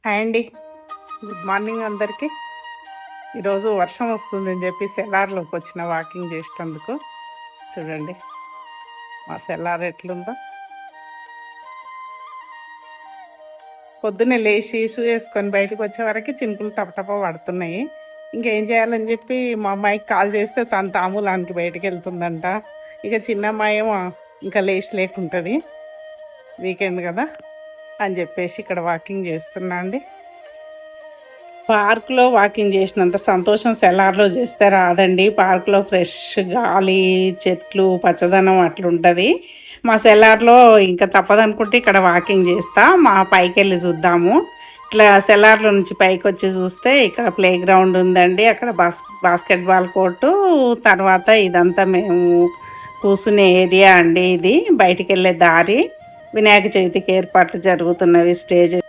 Hi అండి. Good morning అందరికీ. ఈరోజు వర్షం వస్తుందని చెప్పి సెల్లార్లోకి వచ్చిన వాకింగ్ చేసేటందుకు. చూడండి మా సెల్లార్ ఎట్లుందో. పొద్దున్నే లేచి షూ వేసుకొని బయటకు వచ్చే వరకు చినుకులు టపటప పడుతున్నాయి. ఇంకేం చేయాలని చెప్పి మా అమ్మాయికి కాల్ చేస్తే తను తాంబూలానికి బయటకు వెళ్తుందంట. ఇక చిన్న అమ్మాయి ఏమో ఇంకా లేచి లేకుంటుంది, వీకెండ్ కదా అని చెప్పేసి ఇక్కడ వాకింగ్ చేస్తున్నా అండి. పార్క్లో వాకింగ్ చేసినంత సంతోషం సెల్లార్లో చేస్తే రాదండి. పార్క్లో ఫ్రెష్ గాలి, చెట్లు, పచ్చదనం అట్లుంటుంది. మా సెల్లార్లో ఇంకా తప్పదనుకుంటే ఇక్కడ వాకింగ్ చేస్తా. మా పైకి వెళ్ళి చూద్దాము. ఇట్లా సెల్లార్లో నుంచి పైకి వచ్చి చూస్తే ఇక్కడ ప్లే గ్రౌండ్ ఉందండి. అక్కడ బాస్కెట్బాల్ కోర్టు, తర్వాత ఇదంతా మేము కూర్చునే ఏరియా అండి. ఇది బయటికి వెళ్ళే దారి. వినాయక చవితికి ఏర్పాట్లు జరుగుతున్నవి. స్టేజ్